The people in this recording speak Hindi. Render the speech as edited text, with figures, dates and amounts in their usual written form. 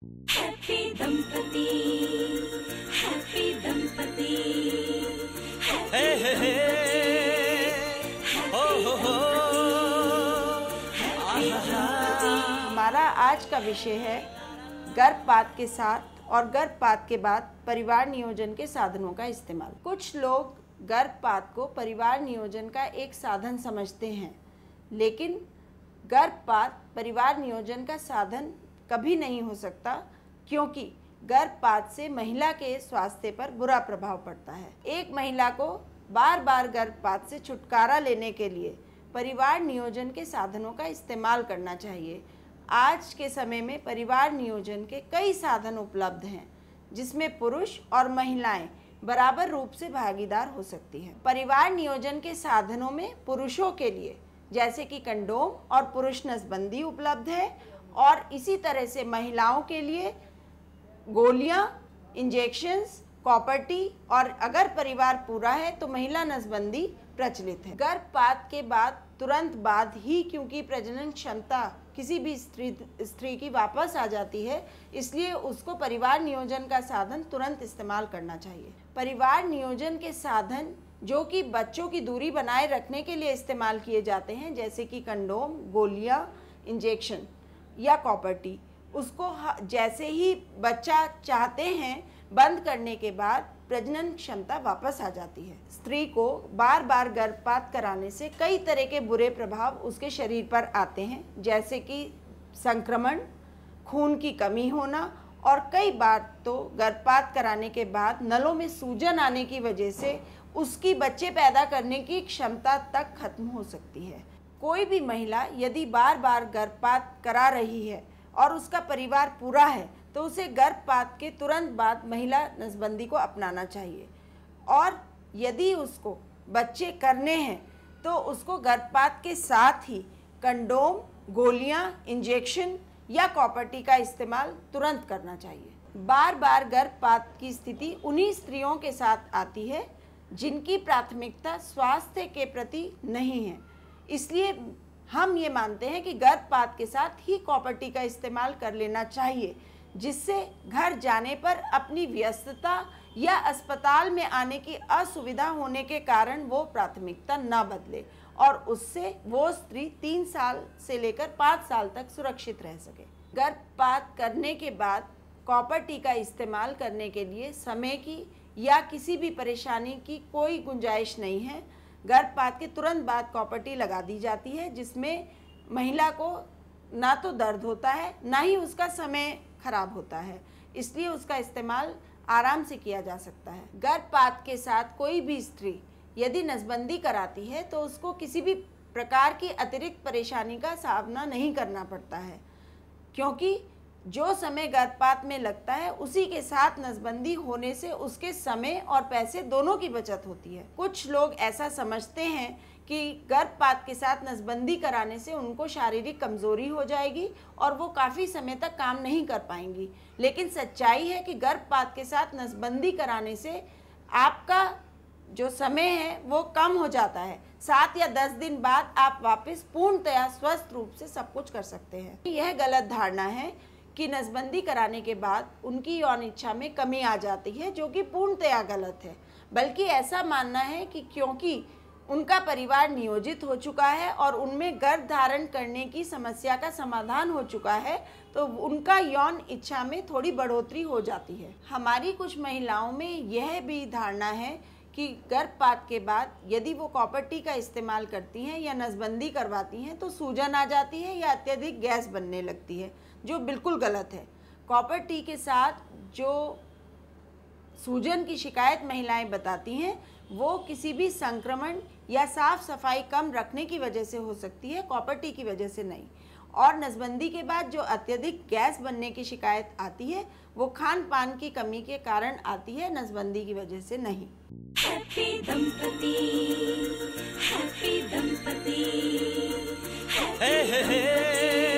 हैप्पी दंपति, हैप्पी दंपति, हे हे हे हो हमारा आज का विषय है गर्भपात के साथ और गर्भपात के बाद परिवार नियोजन के साधनों का इस्तेमाल। कुछ लोग गर्भपात को परिवार नियोजन का एक साधन समझते हैं, लेकिन गर्भपात परिवार नियोजन का साधन कभी नहीं हो सकता, क्योंकि गर्भपात से महिला के स्वास्थ्य पर बुरा प्रभाव पड़ता है। एक महिला को बार बार गर्भपात से छुटकारा लेने के लिए परिवार नियोजन के साधनों का इस्तेमाल करना चाहिए। आज के समय में परिवार नियोजन के कई साधन उपलब्ध हैं, जिसमें पुरुष और महिलाएं बराबर रूप से भागीदार हो सकती हैं। परिवार नियोजन के साधनों में पुरुषों के लिए जैसे कि कंडोम और पुरुष नसबंदी उपलब्ध है, और इसी तरह से महिलाओं के लिए गोलियां, इंजेक्शंस, कॉपर-टी, और अगर परिवार पूरा है तो महिला नसबंदी प्रचलित है। गर्भपात के बाद तुरंत बाद ही, क्योंकि प्रजनन क्षमता किसी भी स्त्री की वापस आ जाती है, इसलिए उसको परिवार नियोजन का साधन तुरंत इस्तेमाल करना चाहिए। परिवार नियोजन के साधन जो कि बच्चों की दूरी बनाए रखने के लिए इस्तेमाल किए जाते हैं, जैसे कि कंडोम, गोलियां, इंजेक्शन या कॉपर-टी, उसको जैसे ही बच्चा चाहते हैं बंद करने के बाद प्रजनन क्षमता वापस आ जाती है। स्त्री को बार बार गर्भपात कराने से कई तरह के बुरे प्रभाव उसके शरीर पर आते हैं, जैसे कि संक्रमण, खून की कमी होना, और कई बार तो गर्भपात कराने के बाद नलों में सूजन आने की वजह से उसकी बच्चे पैदा करने की क्षमता तक खत्म हो सकती है। कोई भी महिला यदि बार बार गर्भपात करा रही है और उसका परिवार पूरा है, तो उसे गर्भपात के तुरंत बाद महिला नसबंदी को अपनाना चाहिए, और यदि उसको बच्चे करने हैं तो उसको गर्भपात के साथ ही कंडोम, गोलियां, इंजेक्शन या कॉपर-टी का इस्तेमाल तुरंत करना चाहिए। बार बार गर्भपात की स्थिति उन्हीं स्त्रियों के साथ आती है जिनकी प्राथमिकता स्वास्थ्य के प्रति नहीं है, इसलिए हम ये मानते हैं कि गर्भपात के साथ ही कॉपर-टी का इस्तेमाल कर लेना चाहिए, जिससे घर जाने पर अपनी व्यस्तता या अस्पताल में आने की असुविधा होने के कारण वो प्राथमिकता न बदले और उससे वो स्त्री 3 साल से लेकर 5 साल तक सुरक्षित रह सके। गर्भपात करने के बाद कॉपर-टी का इस्तेमाल करने के लिए समय की या किसी भी परेशानी की कोई गुंजाइश नहीं है। गर्भपात के तुरंत बाद कॉपर-टी लगा दी जाती है, जिसमें महिला को ना तो दर्द होता है, ना ही उसका समय खराब होता है, इसलिए उसका इस्तेमाल आराम से किया जा सकता है। गर्भपात के साथ कोई भी स्त्री यदि नसबंदी कराती है तो उसको किसी भी प्रकार की अतिरिक्त परेशानी का सामना नहीं करना पड़ता है, क्योंकि जो समय गर्भपात में लगता है उसी के साथ नसबंदी होने से उसके समय और पैसे दोनों की बचत होती है। कुछ लोग ऐसा समझते हैं कि गर्भपात के साथ नसबंदी कराने से उनको शारीरिक कमजोरी हो जाएगी और वो काफ़ी समय तक काम नहीं कर पाएंगी, लेकिन सच्चाई है कि गर्भपात के साथ नसबंदी कराने से आपका जो समय है वो कम हो जाता है। 7 या 10 दिन बाद आप वापस पूर्णतया स्वस्थ रूप से सब कुछ कर सकते हैं। यह गलत धारणा है कि नसबंदी कराने के बाद उनकी यौन इच्छा में कमी आ जाती है, जो कि पूर्णतया गलत है। बल्कि ऐसा मानना है कि क्योंकि उनका परिवार नियोजित हो चुका है और उनमें गर्भ धारण करने की समस्या का समाधान हो चुका है, तो उनका यौन इच्छा में थोड़ी बढ़ोतरी हो जाती है। हमारी कुछ महिलाओं में यह भी धारणा है कि गर्भपात के बाद यदि वो कॉपर-टी का इस्तेमाल करती हैं या नसबंदी करवाती हैं तो सूजन आ जाती है या अत्यधिक गैस बनने लगती है, जो बिल्कुल गलत है। कॉपर-टी के साथ जो सूजन की शिकायत महिलाएं बताती हैं वो किसी भी संक्रमण या साफ सफाई कम रखने की वजह से हो सकती है, कॉपर-टी की वजह से नहीं। और नसबंदी के बाद जो अत्यधिक गैस बनने की शिकायत आती है वो खान पान की कमी के कारण आती है, नसबंदी की वजह से नहीं। हैप्पी दंपति, हैप्पी दंपति, हे हे हे